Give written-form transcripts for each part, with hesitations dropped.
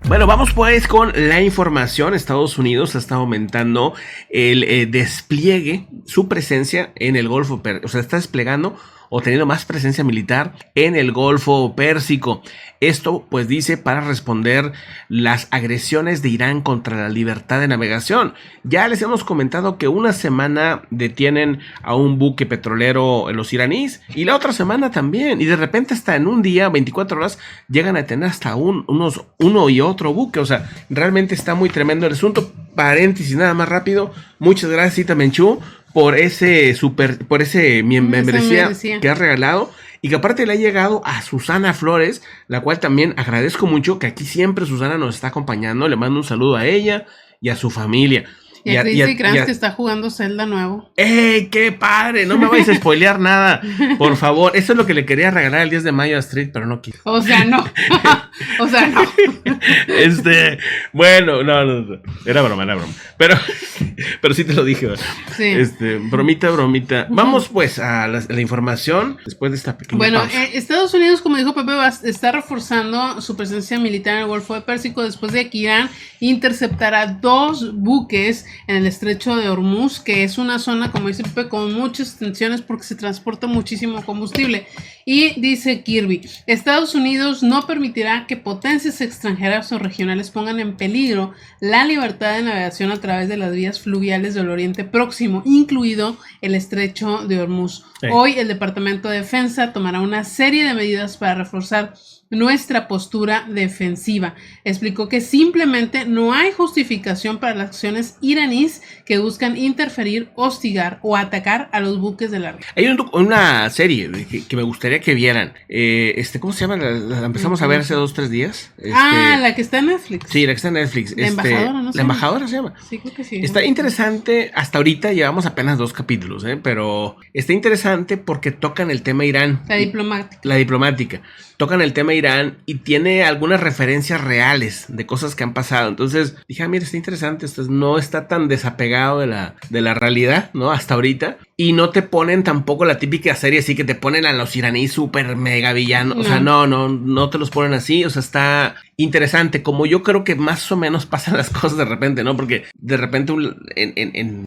Bueno, vamos pues con la información. Estados Unidos ha estado aumentando el despliegue, su presencia en el Golfo Pérsico, o sea, está desplegando o teniendo más presencia militar en el Golfo Pérsico. Esto, pues dice, para responder las agresiones de Irán contra la libertad de navegación. Ya les hemos comentado que una semana detienen a un buque petrolero los iraníes y la otra semana también. Y de repente hasta en un día, 24 horas, llegan a tener hasta uno y otro buque. O sea, realmente está muy tremendo el asunto. Paréntesis, nada más rápido. Muchas gracias, Cita Menchú, por ese membresía que has regalado y que aparte le ha llegado a Susana Flores, la cual también agradezco mucho, que aquí siempre Susana nos está acompañando. Le mando un saludo a ella y a su familia. Y a Christy Kranz, que está jugando Zelda nuevo. ¡Ey, qué padre! No me vais a spoilear nada, por favor. Eso es lo que le quería regalar el 10 de mayo a Street, pero no quiso. O sea, no. O sea, no. Bueno, no. Era broma. Pero sí te lo dije. Sí. Bromita. Vamos pues a la información después de esta pequeña pausa. Estados Unidos, como dijo Pepe, está reforzando su presencia militar en el Golfo Pérsico después de que Irán interceptara 2 buques en el estrecho de Hormuz, que es una zona, como dice Pepe, con muchas tensiones porque se transporta muchísimo combustible. Y dice Kirby, Estados Unidos no permitirá que potencias extranjeras o regionales pongan en peligro la libertad de navegación a través de las vías fluviales del Oriente Próximo, incluido el estrecho de Hormuz. Sí. Hoy el Departamento de Defensa tomará una serie de medidas para reforzar nuestra postura defensiva. Explicó que simplemente no hay justificación para las acciones iraníes que buscan interferir, hostigar o atacar a los buques de la región. Hay una serie que me gustaría que vieran. ¿Cómo se llama? La empezamos a ver hace 2-3 días. La que está en Netflix. Sí, la que está en Netflix. La embajadora, ¿no? La embajadora se llama. Sí, creo que sí. Está interesante. Hasta ahorita llevamos apenas 2 capítulos, pero está interesante porque tocan el tema Irán. La diplomática. Tocan el tema Irán y tiene algunas referencias reales de cosas que han pasado. Entonces dije, mira, está interesante. Esto no está tan desapegado de la realidad, ¿no? Hasta ahorita. Y no te ponen tampoco la típica serie así que te ponen a los iraníes súper mega villanos. No. O sea, no te los ponen así. O sea, está interesante. Como yo creo que más o menos pasan las cosas de repente, ¿no? Porque de repente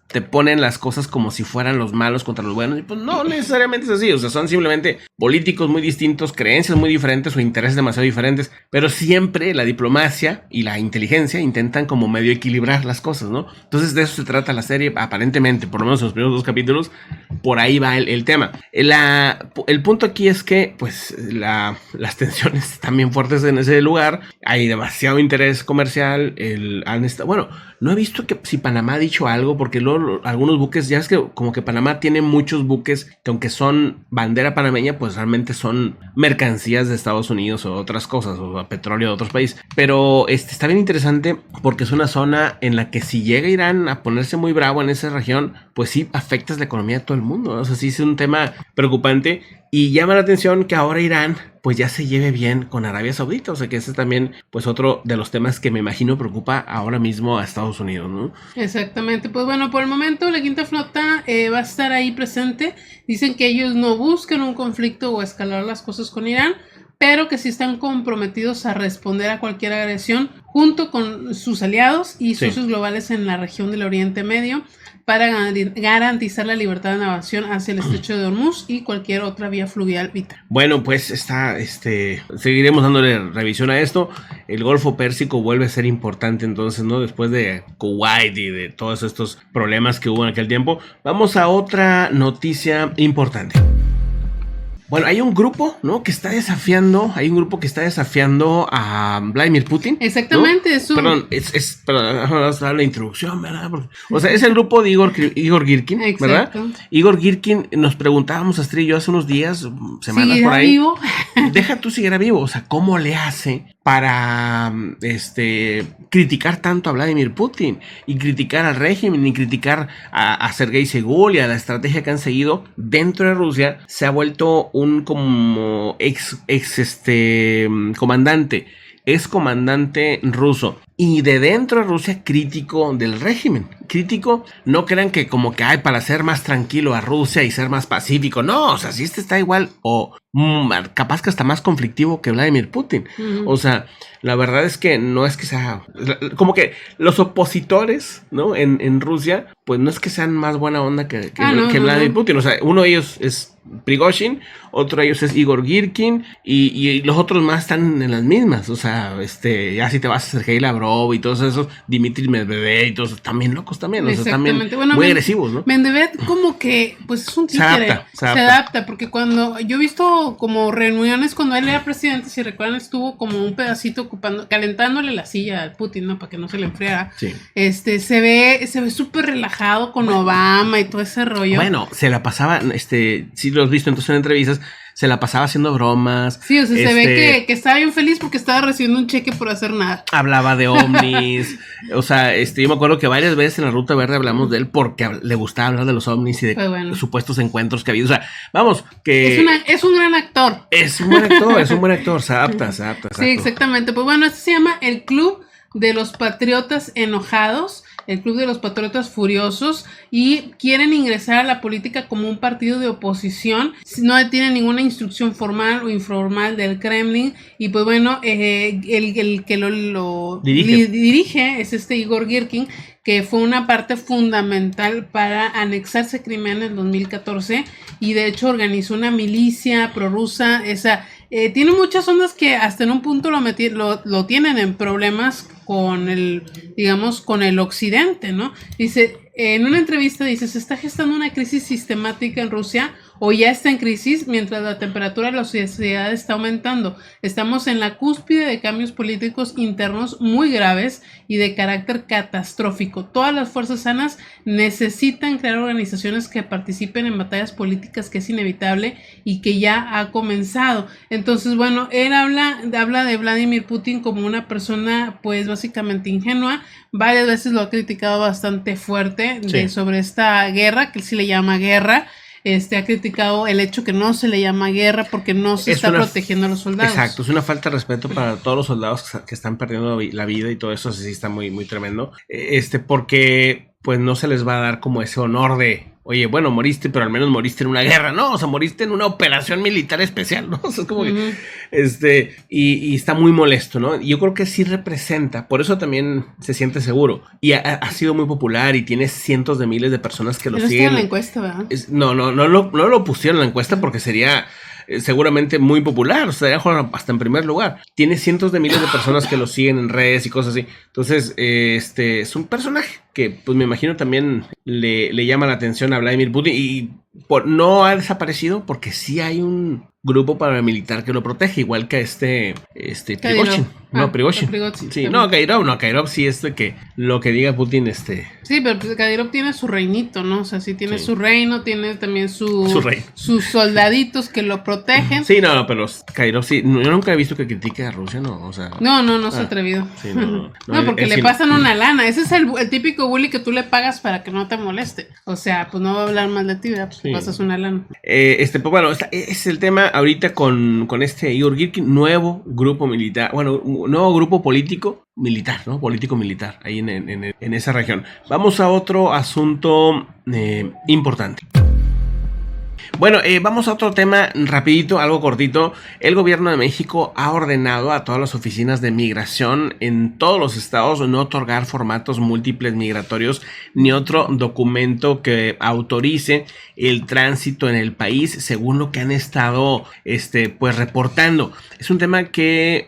te ponen las cosas como si fueran los malos contra los buenos. Y pues no necesariamente es así. O sea, son simplemente políticos muy distintos, creencias muy diferentes o intereses demasiado diferentes. Pero siempre la diplomacia y la inteligencia intentan como medio equilibrar las cosas, ¿no? Entonces de eso se trata la serie, aparentemente, por lo menos en los primeros 2 capítulos. Por ahí va el tema. El punto aquí es que pues las tensiones están bien fuertes en ese lugar. Hay demasiado interés comercial. Bueno, no he visto que si Panamá ha dicho algo, porque luego algunos buques, ya es que como que Panamá tiene muchos buques que aunque son bandera panameña, pues realmente son mercancías de Estados Unidos o otras cosas, o petróleo de otros países. Pero está bien interesante porque es una zona en la que si llega Irán a ponerse muy bravo en esa región, pues sí afectas la economía de todo el mundo, ¿no? O sea, sí es un tema preocupante y llama la atención que ahora Irán pues ya se lleve bien con Arabia Saudita. O sea que ese es también pues otro de los temas que me imagino preocupa ahora mismo a Estados Unidos, ¿no? Exactamente. Pues bueno, por el momento la quinta flota va a estar ahí presente. Dicen que ellos no buscan un conflicto o escalar las cosas con Irán, pero que sí están comprometidos a responder a cualquier agresión junto con sus aliados y socios globales en la región del Oriente Medio para garantizar la libertad de navegación hacia el estrecho de Hormuz y cualquier otra vía fluvial vital. Bueno, pues seguiremos dándole revisión a esto. El Golfo Pérsico vuelve a ser importante entonces, ¿no? Después de Kuwait y de todos estos problemas que hubo en aquel tiempo. Vamos a otra noticia importante. Bueno, hay un grupo, ¿no? que está desafiando a Vladimir Putin. Exactamente, ¿no? eso. Perdón, vamos a dar la introducción, ¿verdad? O sea, es el grupo de Igor Girkin, ¿verdad? Igor Girkin, nos preguntábamos, Astrid y yo, hace unos días, semanas por ahí. Vivo? Deja tú siguiera vivo, o sea, ¿cómo le hace para criticar tanto a Vladimir Putin y criticar al régimen y criticar a Sergei Segul y a la estrategia que han seguido dentro de Rusia? Se ha vuelto un como ex comandante ruso, y de dentro de Rusia crítico del régimen. Crítico, no crean que como que hay para ser más tranquilo a Rusia y ser más pacífico. No, o sea, si está igual o capaz que hasta más conflictivo que Vladimir Putin. O sea, la verdad es que no es que sea... Como que los opositores, ¿no? En Rusia, pues no es que sean más buena onda que Vladimir Putin. O sea, uno de ellos es Prigozhin, otro de ellos es Igor Girkin y los otros más están en las mismas. O sea, ya si te vas a Sergei Lavrov y todos esos, Dmitry Medvedev y todos, también locos también. O sea, también muy agresivos, ¿no? Medvedev como que, pues es un títere. Se adapta, porque cuando yo he visto como reuniones cuando él era presidente, si recuerdan, estuvo como un pedacito calentándole la silla al Putin, ¿no? Para que no se le enfriara. Sí. Se ve súper relajado con Obama y todo ese rollo. Bueno, se la pasaba, si lo has visto entonces en entrevistas, se la pasaba haciendo bromas. Sí, o sea, se ve que estaba bien feliz porque estaba recibiendo un cheque por hacer nada. Hablaba de ovnis. O sea, yo me acuerdo que varias veces en la Ruta Verde hablamos de él porque le gustaba hablar de los ovnis y de supuestos encuentros que había. O sea, vamos, que... Es un gran actor. Es un buen actor, se adapta. Sí, exactamente. Pues bueno, este se llama El Club de los Patriotas Enojados, el Club de los Patriotas Furiosos, y quieren ingresar a la política como un partido de oposición. No tienen ninguna instrucción formal o informal del Kremlin, y pues bueno, el que lo dirige es Igor Girkin, que fue una parte fundamental para anexarse Crimea en el 2014, y de hecho organizó una milicia prorrusa. Tiene muchas ondas que hasta en un punto lo tienen en problemas con el occidente, ¿no? Dice, en una entrevista dice, se está gestando una crisis sistemática en Rusia, o ya está en crisis, mientras la temperatura de la sociedad está aumentando. Estamos en la cúspide de cambios políticos internos muy graves y de carácter catastrófico. Todas las fuerzas sanas necesitan crear organizaciones que participen en batallas políticas, que es inevitable y que ya ha comenzado. Entonces, bueno, él habla de Vladimir Putin como una persona, pues, básicamente ingenua. Varias veces lo ha criticado bastante fuerte sobre esta guerra, que él sí le llama guerra. Ha criticado el hecho que no se le llama guerra porque no se está protegiendo a los soldados. Exacto, es una falta de respeto para todos los soldados que están perdiendo la vida y todo eso. Sí está muy, muy tremendo. Porque pues no se les va a dar como ese honor de, oye, bueno, moriste, pero al menos moriste en una guerra, ¿no? O sea, moriste en una operación militar especial, ¿no? O sea, es como que, y está muy molesto, ¿no? Yo creo que sí representa, por eso también se siente seguro. Y ha sido muy popular y tiene cientos de miles de personas que lo siguen. No está en la encuesta, ¿verdad? No lo pusieron en la encuesta porque sería seguramente muy popular, o sea, hasta en primer lugar. Tiene cientos de miles de personas que lo siguen en redes y cosas así. Entonces, es un personaje que, pues me imagino también le llama la atención a Vladimir Putin y no ha desaparecido porque sí hay un grupo paramilitar que lo protege, igual que Prigozhin. Prigozhin. Sí, Kadyrov sí es de que lo que diga Putin, Sí, pero pues Kadyrov tiene su reinito, ¿no? O sea, sí tiene su reino, tiene también sus soldaditos que lo protegen. Sí, no, pero Kadyrov sí, yo nunca he visto que critique a Rusia, ¿no? O sea... No se ha atrevido. Sí, no, porque le pasan una lana. Ese es el típico bully que tú le pagas para que no te moleste. O sea, pues no va a hablar mal de ti, ¿verdad? Pues pasas una lana. Pues bueno, es el tema ahorita con Igor Girkin, nuevo grupo militar, bueno, nuevo grupo político militar, ¿no? Político militar, ahí en esa región. Vamos a otro asunto importante. Bueno, vamos a otro tema rapidito, algo cortito. El gobierno de México ha ordenado a todas las oficinas de migración en todos los estados no otorgar formatos múltiples migratorios ni otro documento que autorice el tránsito en el país, según lo que han estado pues reportando. Es un tema que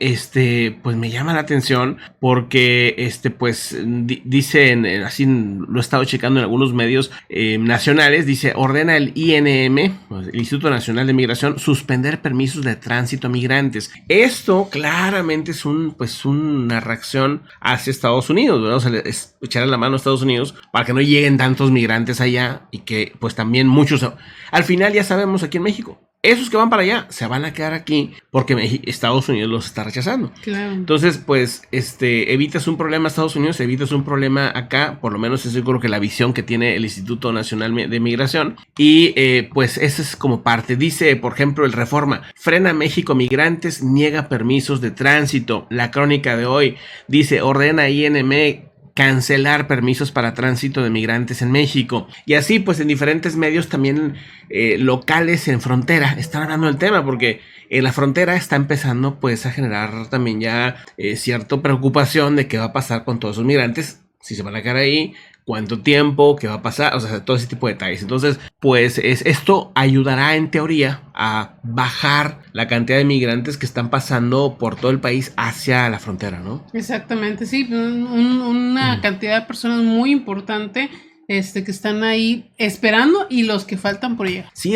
pues me llama la atención porque pues dicen, así lo he estado checando en algunos medios nacionales, dice, ordena el INM, el Instituto Nacional de Migración, suspender permisos de tránsito a migrantes. Esto claramente es una reacción hacia Estados Unidos, ¿verdad? O sea, es echarle la mano a Estados Unidos para que no lleguen tantos migrantes allá y que pues también muchos, al final ya sabemos aquí en México, esos que van para allá se van a quedar aquí porque Estados Unidos los está rechazando. Claro. Entonces, pues, evitas un problema a Estados Unidos, evitas un problema acá, por lo menos es seguro que la visión que tiene el Instituto Nacional de Migración. Y pues esa es como parte. Dice, por ejemplo, el Reforma: frena México migrantes, niega permisos de tránsito. La Crónica de hoy dice: ordena INM cancelar permisos para tránsito de migrantes en México. Y así, pues, en diferentes medios también locales en frontera están hablando del tema, porque en la frontera está empezando, pues, a generar también ya cierta preocupación de qué va a pasar con todos esos migrantes, si se van a quedar ahí, cuánto tiempo, qué va a pasar, o sea, todo ese tipo de detalles. Entonces, pues esto ayudará en teoría a bajar la cantidad de migrantes que están pasando por todo el país hacia la frontera, ¿no? Exactamente, sí, una cantidad de personas muy importante que están ahí esperando y los que faltan por llegar. Sí,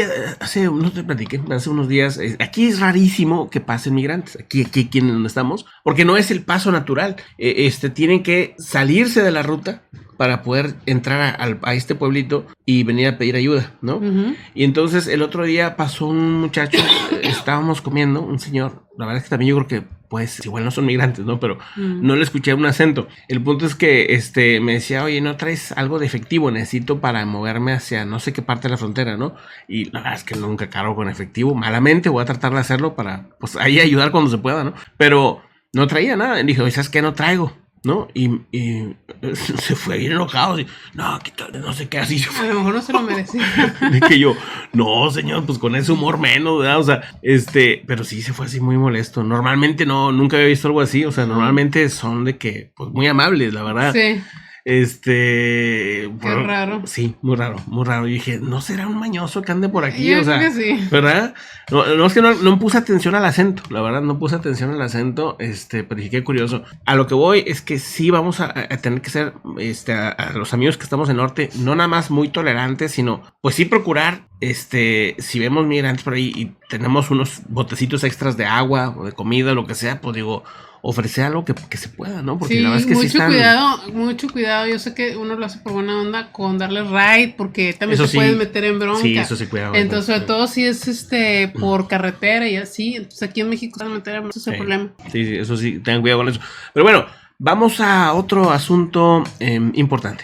no te platiqué, hace unos días, aquí es rarísimo que pasen migrantes, aquí en donde estamos, porque no es el paso natural, tienen que salirse de la ruta para poder entrar a este pueblito y venir a pedir ayuda, ¿no? Uh-huh. Y entonces el otro día pasó un muchacho, estábamos comiendo, un señor, la verdad es que también yo creo que pues igual no son migrantes, ¿no? Pero no le escuché un acento. El punto es que me decía: oye, ¿no traes algo de efectivo? Necesito para moverme hacia no sé qué parte de la frontera, ¿no? Y la verdad es que nunca cargo con efectivo, malamente voy a tratar de hacerlo para pues ahí ayudar cuando se pueda, ¿no? Pero no traía nada. Y dije: oye, ¿sabes qué? No traigo, ¿no? Y se fue bien enojado. Y, no sé qué, así. A lo mejor no se lo merecía. Dije yo: no, señor, pues con ese humor menos, ¿verdad? O sea, pero sí se fue así muy molesto. Normalmente nunca había visto algo así. O sea, normalmente son de que, pues muy amables, la verdad. Sí. Qué raro. Sí, muy raro, muy raro. Y dije: ¿no será un mañoso que ande por aquí? Yo o sea, creo que sí. ¿verdad? No, es que no puse atención al acento, la verdad, no puse atención al acento, pero dije: qué curioso. A lo que voy es que sí vamos a tener que ser, a los amigos que estamos en norte, no nada más muy tolerantes, sino, pues sí procurar, si vemos migrantes por ahí y tenemos unos botecitos extras de agua o de comida, lo que sea, pues digo, ofrecer algo que se pueda, ¿no? Porque sí, la verdad es que mucho cuidado. Yo sé que uno lo hace por buena onda con darle ride, porque también eso se sí, pueden meter en bronca. Sí, eso sí, cuidado. Entonces, sobre todo si es por carretera y así. Entonces, aquí en México se van a meter en bronca, ese es el problema. Sí, eso sí, tengan cuidado con eso. Pero bueno, vamos a otro asunto importante.